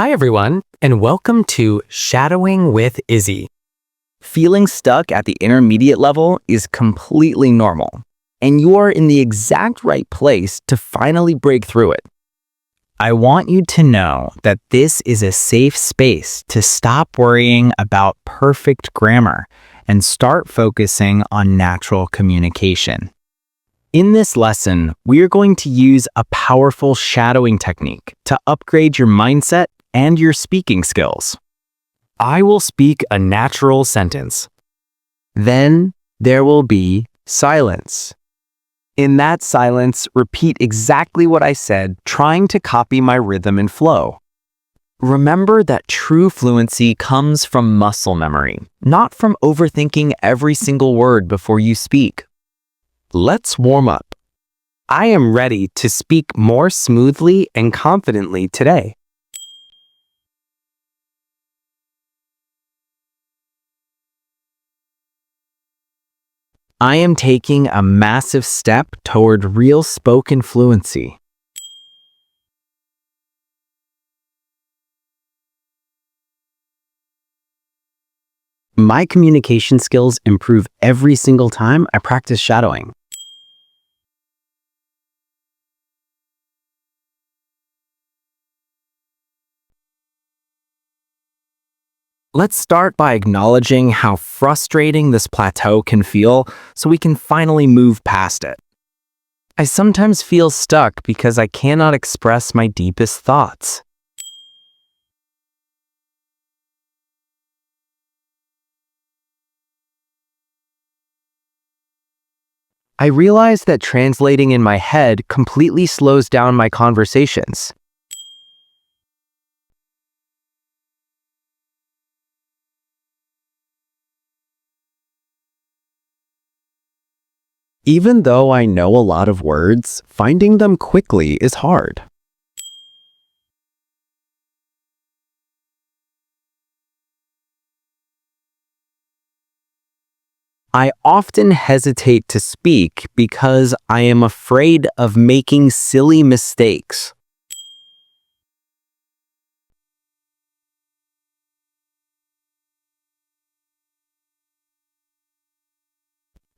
Hi everyone, and welcome to Shadowing with Izzy. Feeling stuck at the intermediate level is completely normal, and you are in the exact right place to finally break through it. I want you to know that this is a safe space to stop worrying about perfect grammar and start focusing on natural communication. In this lesson, we are going to use a powerful shadowing technique to upgrade your mindset and your speaking skills. I will speak a natural sentence. Then there will be silence. In that silence, repeat exactly what I said, trying to copy my rhythm and flow. Remember that true fluency comes from muscle memory, not from overthinking every single word before you speak. Let's warm up. I am ready to speak more smoothly and confidently today. I am taking a massive step toward real spoken fluency. My communication skills improve every single time I practice shadowing. Let's start by acknowledging how frustrating this plateau can feel so we can finally move past it. I sometimes feel stuck because I cannot express my deepest thoughts. I realize that translating in my head completely slows down my conversations. Even though I know a lot of words, finding them quickly is hard. I often hesitate to speak because I am afraid of making silly mistakes.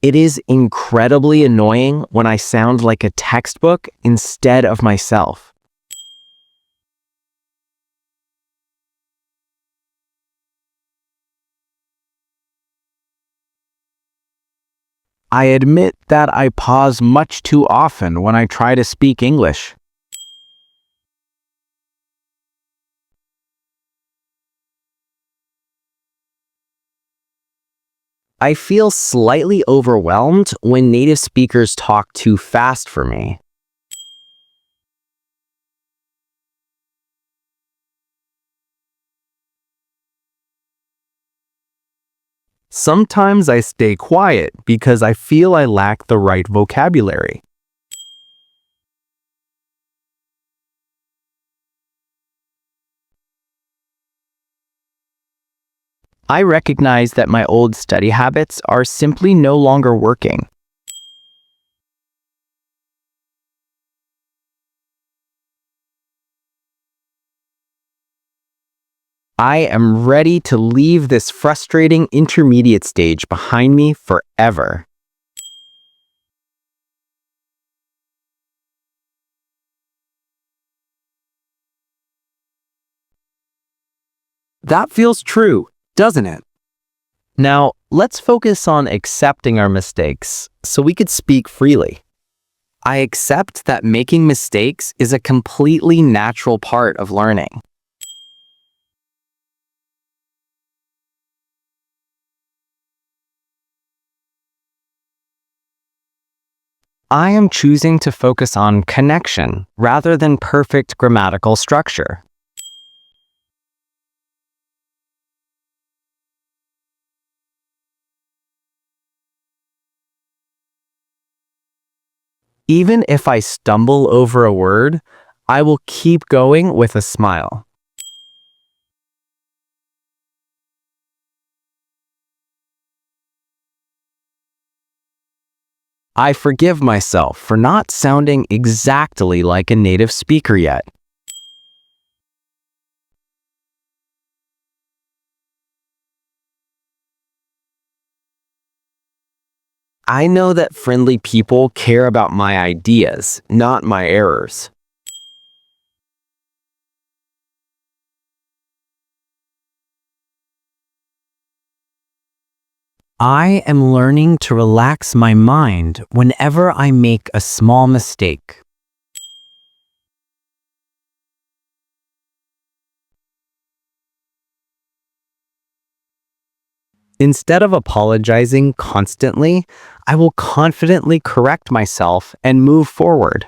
It is incredibly annoying when I sound like a textbook instead of myself. I admit that I pause much too often when I try to speak English. I feel slightly overwhelmed when native speakers talk too fast for me. Sometimes I stay quiet because I feel I lack the right vocabulary. I recognize that my old study habits are simply no longer working. I am ready to leave this frustrating intermediate stage behind me forever. That feels true, doesn't it? Now, let's focus on accepting our mistakes so we could speak freely. I accept that making mistakes is a completely natural part of learning. I am choosing to focus on connection rather than perfect grammatical structure. Even if I stumble over a word, I will keep going with a smile. I forgive myself for not sounding exactly like a native speaker yet. I know that friendly people care about my ideas, not my errors. I am learning to relax my mind whenever I make a small mistake. Instead of apologizing constantly, I will confidently correct myself and move forward.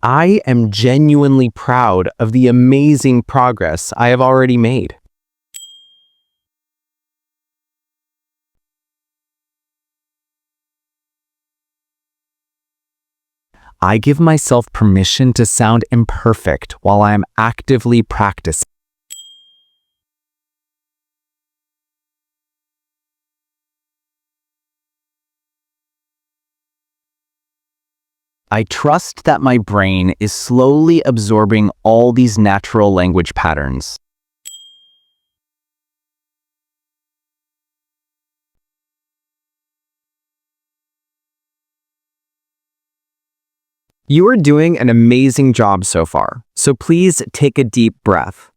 I am genuinely proud of the amazing progress I have already made. I give myself permission to sound imperfect while I am actively practicing. I trust that my brain is slowly absorbing all these natural language patterns. You are doing an amazing job so far, so please take a deep breath.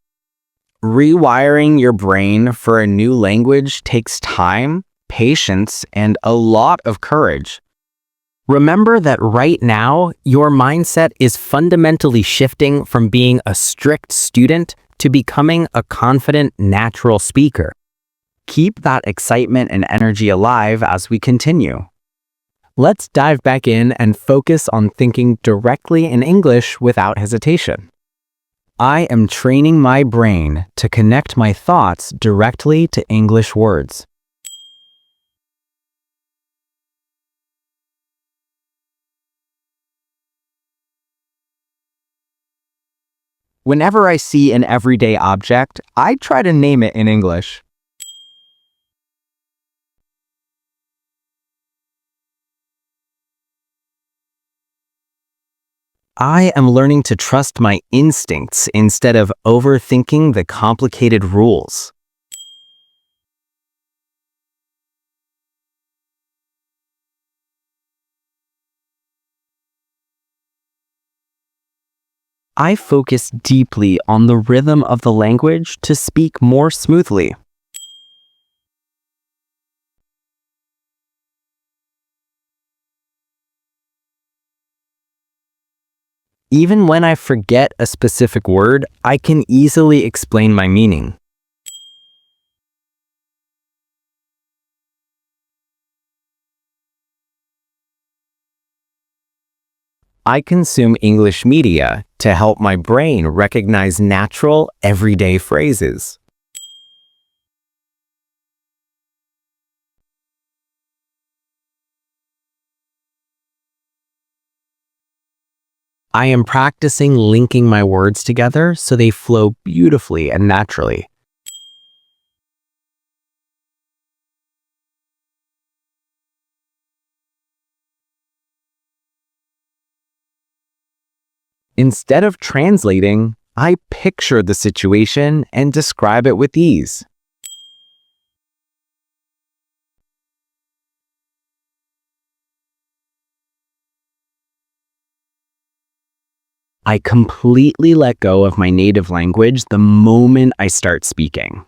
Rewiring your brain for a new language takes time, patience, and a lot of courage. Remember that right now, your mindset is fundamentally shifting from being a strict student to becoming a confident, natural speaker. Keep that excitement and energy alive as we continue. Let's dive back in and focus on thinking directly in English without hesitation. I am training my brain to connect my thoughts directly to English words. Whenever I see an everyday object, I try to name it in English. I am learning to trust my instincts instead of overthinking the complicated rules. I focus deeply on the rhythm of the language to speak more smoothly. Even when I forget a specific word, I can easily explain my meaning. I consume English media to help my brain recognize natural, everyday phrases. I am practicing linking my words together so they flow beautifully and naturally. Instead of translating, I picture the situation and describe it with ease. I completely let go of my native language the moment I start speaking.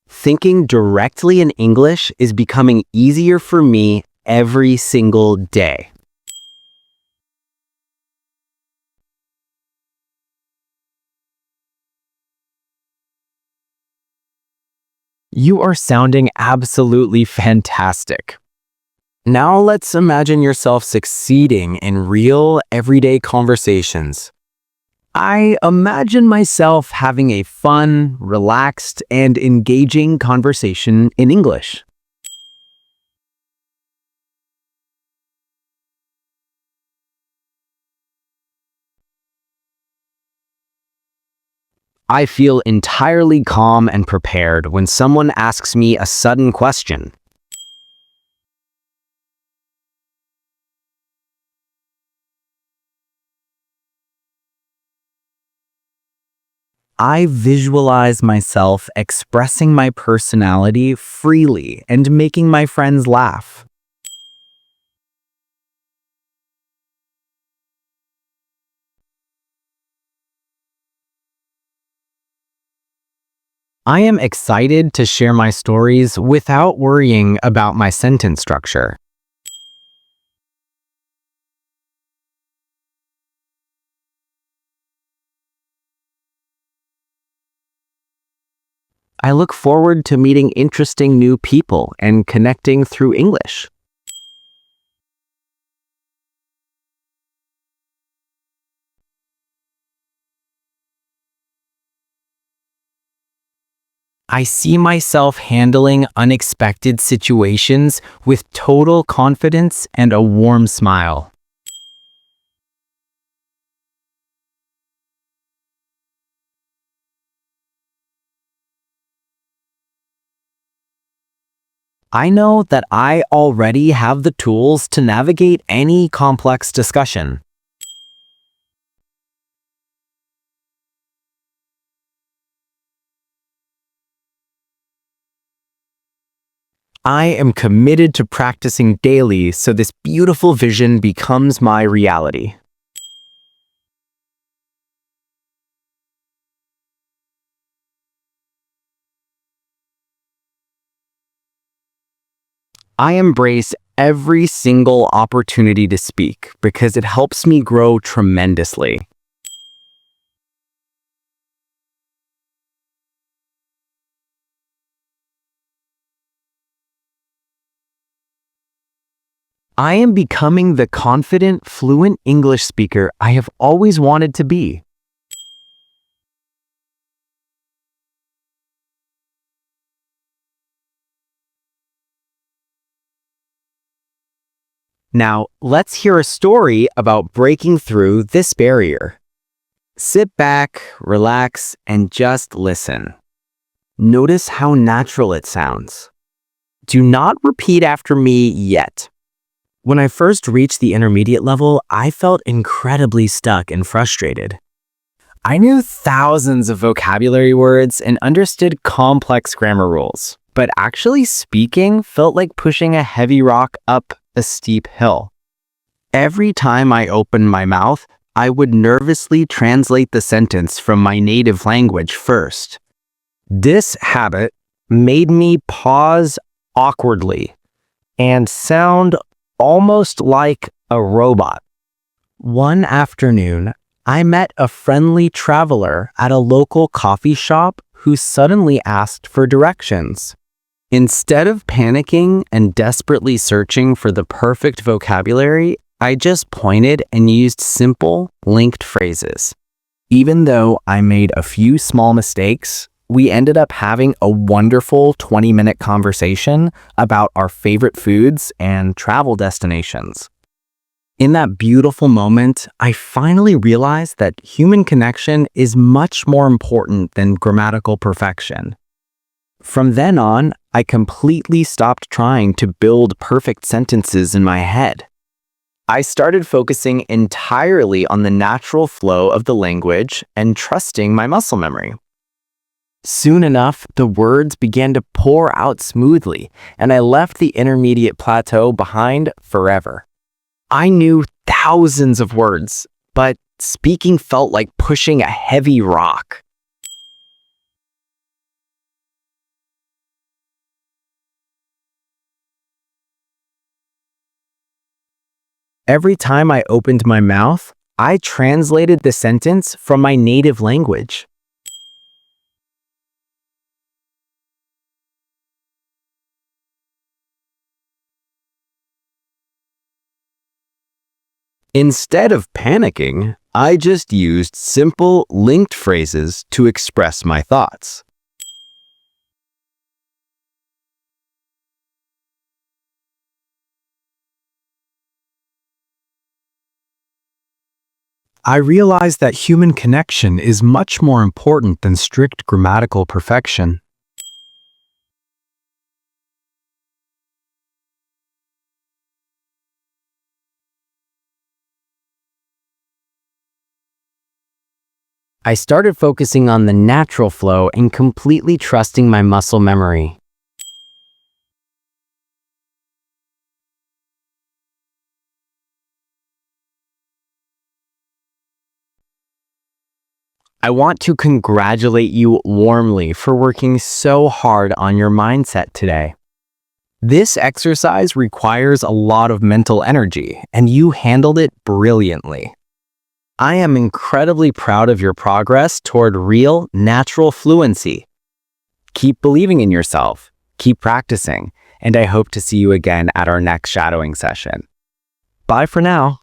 Thinking directly in English is becoming easier for me every single day. You are sounding absolutely fantastic. Now let's imagine yourself succeeding in real, everyday conversations. I imagine myself having a fun, relaxed, and engaging conversation in English. I feel entirely calm and prepared when someone asks me a sudden question. I visualize myself expressing my personality freely and making my friends laugh. I am excited to share my stories without worrying about my sentence structure. I look forward to meeting interesting new people and connecting through English. I see myself handling unexpected situations with total confidence and a warm smile. I know that I already have the tools to navigate any complex discussion. I am committed to practicing daily so this beautiful vision becomes my reality. I embrace every single opportunity to speak because it helps me grow tremendously. I am becoming the confident, fluent English speaker I have always wanted to be. Now, let's hear a story about breaking through this barrier. Sit back, relax, and just listen. Notice how natural it sounds. Do not repeat after me yet. When I first reached the intermediate level, I felt incredibly stuck and frustrated. I knew thousands of vocabulary words and understood complex grammar rules, but actually speaking felt like pushing a heavy rock up a steep hill. Every time I opened my mouth, I would nervously translate the sentence from my native language first. This habit made me pause awkwardly and sound almost like a robot. One afternoon, I met a friendly traveler at a local coffee shop who suddenly asked for directions. Instead of panicking and desperately searching for the perfect vocabulary, I just pointed and used simple, linked phrases. Even though I made a few small mistakes, we ended up having a wonderful 20-minute conversation about our favorite foods and travel destinations. In that beautiful moment, I finally realized that human connection is much more important than grammatical perfection. From then on, I completely stopped trying to build perfect sentences in my head. I started focusing entirely on the natural flow of the language and trusting my muscle memory. Soon enough, the words began to pour out smoothly, and I left the intermediate plateau behind forever. I knew thousands of words, but speaking felt like pushing a heavy rock. Every time I opened my mouth, I translated the sentence from my native language. Instead of panicking, I just used simple, linked phrases to express my thoughts. I realized that human connection is much more important than strict grammatical perfection. I started focusing on the natural flow and completely trusting my muscle memory. I want to congratulate you warmly for working so hard on your mindset today. This exercise requires a lot of mental energy, and you handled it brilliantly. I am incredibly proud of your progress toward real, natural fluency. Keep believing in yourself, keep practicing, and I hope to see you again at our next shadowing session. Bye for now.